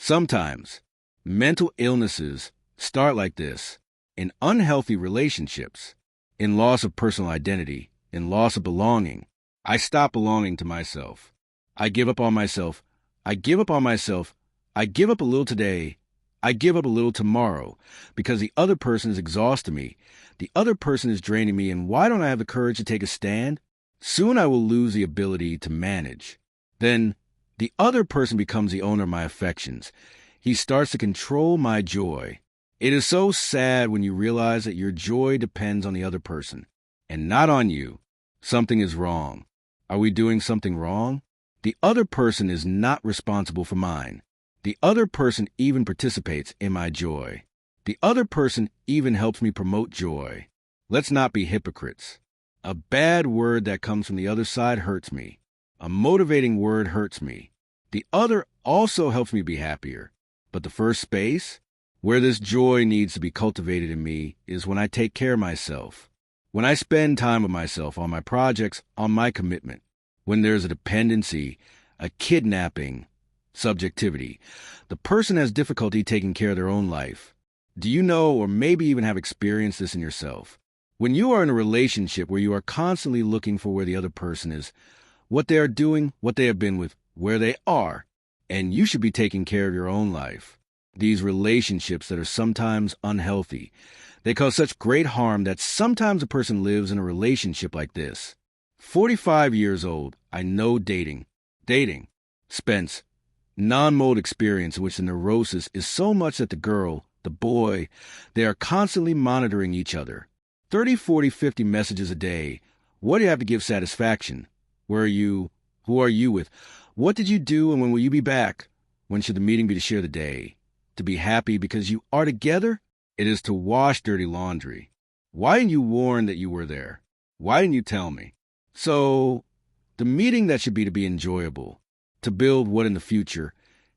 Sometimes, mental illnesses start like this: in unhealthy relationships, in loss of personal identity, in loss of belonging. I stop belonging to myself. I give up on myself. I give up on myself. I give up a little today. I give up a little tomorrow because the other person is exhausting me. The other person is draining me, and why don't I have the courage to take a stand? Soon I will lose the ability to manage. Then the other person becomes the owner of my affections. He starts to control my joy. It is so sad when you realize that your joy depends on the other person and not on you. Something is wrong. Are we doing something wrong? The other person is not responsible for mine. The other person even participates in my joy. The other person even helps me promote joy. Let's not be hypocrites. A bad word that comes from the other side hurts me. A motivating word hurts me. The other also helps me be happier. But the first space where this joy needs to be cultivated in me is when I take care of myself. When I spend time with myself on my projects, on my commitment. When there's a dependency, a kidnapping, subjectivity. The person has difficulty taking care of their own life. Do you know, or maybe even have experienced this in yourself? When you are in a relationship where you are constantly looking for where the other person is, what they are doing, what they have been with, where they are, and you should be taking care of your own life. These relationships that are sometimes unhealthy, they cause such great harm that sometimes a person lives in a relationship like this. 45 years old, I know dating. Spence, non-mode experience in which the neurosis is so much that the girl, the boy, they are constantly monitoring each other. 30, 40, 50 messages a day. What do you have to give satisfaction? Where are you? Who are you with? What did you do, and when will you be back? When should the meeting be to share the day? To be happy because you are together? It is to wash dirty laundry. Why didn't you warn that you were there? Why didn't you tell me? So, the meeting that should be to be enjoyable, to build what in the future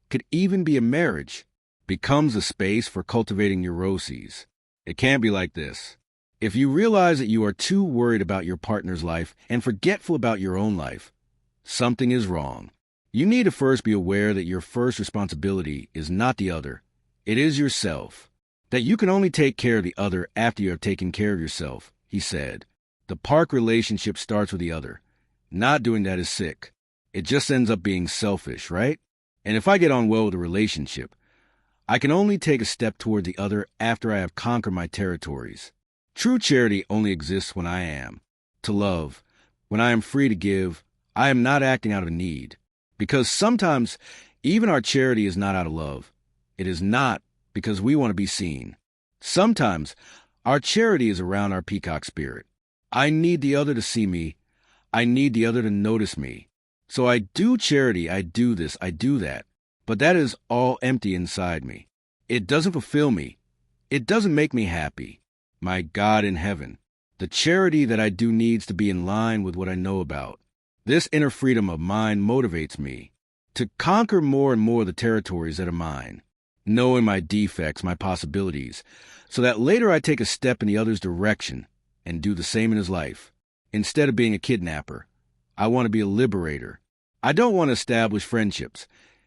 could even be a marriage, becomes a space for cultivating neuroses. It can't be like this. If you realize that you are too worried about your partner's life and forgetful about your own life, something is wrong. You need to first be aware that your first responsibility is not the other. It is yourself. That you can only take care of the other after you have taken care of yourself, he said. The park relationship starts with the other. Not doing that is sick. It just ends up being selfish, right? And if I get on well with a relationship, I can only take a step toward the other after I have conquered my territories. True charity only exists when I am. To love, when I am free to give, I am not acting out of need. Because sometimes even our charity is not out of love. It is not because we want to be seen. Sometimes our charity is around our peacock spirit. I need the other to see me. I need the other to notice me. So I do charity, I do this, I do that. But that is all empty inside me. It doesn't fulfill me. It doesn't make me happy. My God in heaven, the charity that I do needs to be in line with what I know about. This inner freedom of mine motivates me to conquer more and more the territories that are mine, knowing my defects, my possibilities, so that later I take a step in the other's direction and do the same in his life. Instead of being a kidnapper, I want to be a liberator. I don't want to establish friendships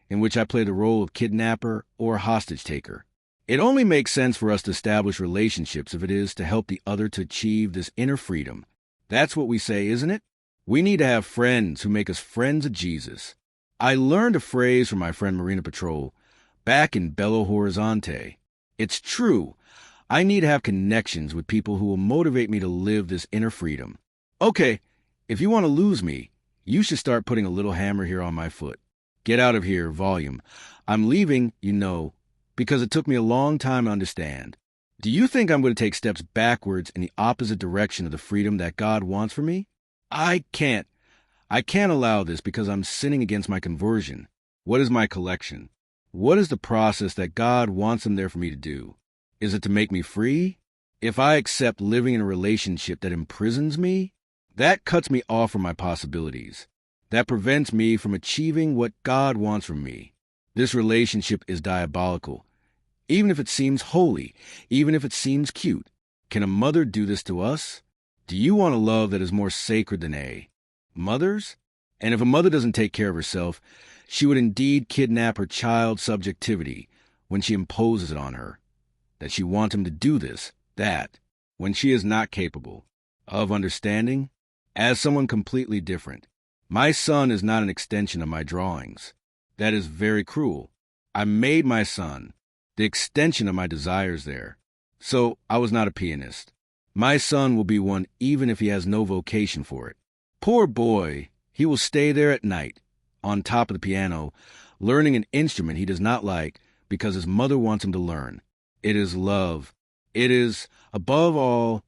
in which I play the role of kidnapper or hostage taker. It only makes sense for us to establish relationships if it is to help the other to achieve this inner freedom. That's what we say, isn't it? We need to have friends who make us friends of Jesus. I learned a phrase from my friend Marina Patrol back in Belo Horizonte. It's true. I need to have connections with people who will motivate me to live this inner freedom. Okay, if you want to lose me, you should start putting a little hammer here on my foot. Get out of here, volume. I'm leaving, you know, because it took me a long time to understand. Do you think I'm going to take steps backwards in the opposite direction of the freedom that God wants for me? I can't. I can't allow this because I'm sinning against my conversion. What is my collection? What is the process that God wants them there for me to do? Is it to make me free? If I accept living in a relationship that imprisons me, that cuts me off from my possibilities. That prevents me from achieving what God wants from me. This relationship is diabolical. Even if it seems holy, even if it seems cute, can a mother do this to us? Do you want a love that is more sacred than mothers? And if a mother doesn't take care of herself, She would indeed kidnap her child's subjectivity when she imposes it on her, that she wants him to do this, that, when she is not capable of understanding, as someone completely different. My son is not an extension of my drawings. That is very cruel. I made my son the extension of my desires there. So I was not a pianist. My son will be one even if he has no vocation for it. Poor boy, he will stay there at night, on top of the piano, learning an instrument he does not like because his mother wants him to learn. It is love. It is, above all,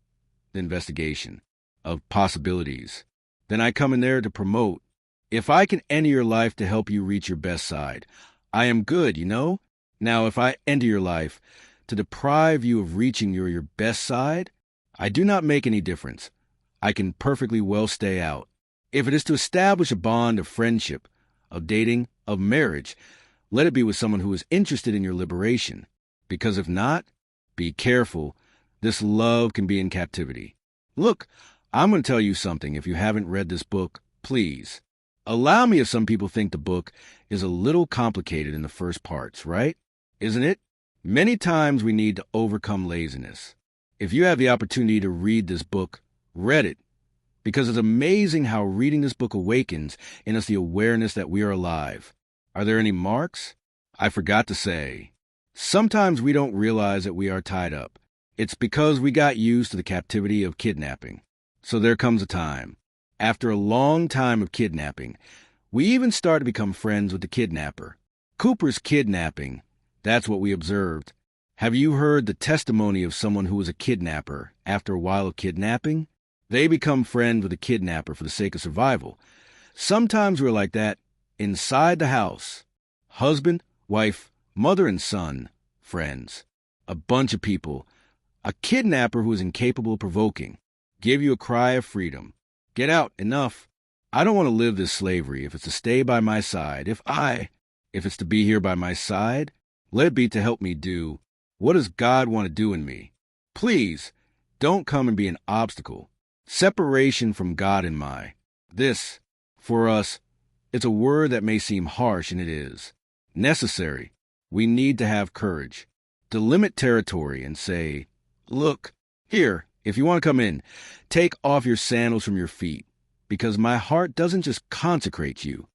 the investigation of possibilities. Then I come in there to promote. If I can enter your life to help you reach your best side, I am good, you know? Now, if I enter your life to deprive you of reaching your best side, I do not make any difference. I can perfectly well stay out. If it is to establish a bond of friendship, of dating, of marriage, let it be with someone who is interested in your liberation. Because if not, be careful. This love can be in captivity. Look, I'm going to tell you something. If you haven't read this book, please. Allow me if some people think the book is a little complicated in the first parts, right? Isn't it? Many times we need to overcome laziness. If you have the opportunity to read this book, read it. Because it's amazing how reading this book awakens in us the awareness that we are alive. Are there any marks? I forgot to say. Sometimes we don't realize that we are tied up. It's because we got used to the captivity of kidnapping. So there comes a time. After a long time of kidnapping, we even start to become friends with the kidnapper. Cooper's kidnapping, that's what we observed. Have you heard the testimony of someone who was a kidnapper after a while of kidnapping? They become friends with the kidnapper for the sake of survival. Sometimes we're like that inside the house. Husband, wife, mother and son, friends. A bunch of people. A kidnapper who is incapable of provoking. Give you a cry of freedom. Get out, enough. I don't want to live this slavery. If it's to stay by my side, if it's to be here by my side, let it be to help me do. What does God want to do in me? Please, don't come and be an obstacle. Separation from God and this, for us, it's a word that may seem harsh, and it is. Necessary. We need to have courage. Delimit territory and say, look, here, if you want to come in, take off your sandals from your feet, because my heart doesn't just consecrate you,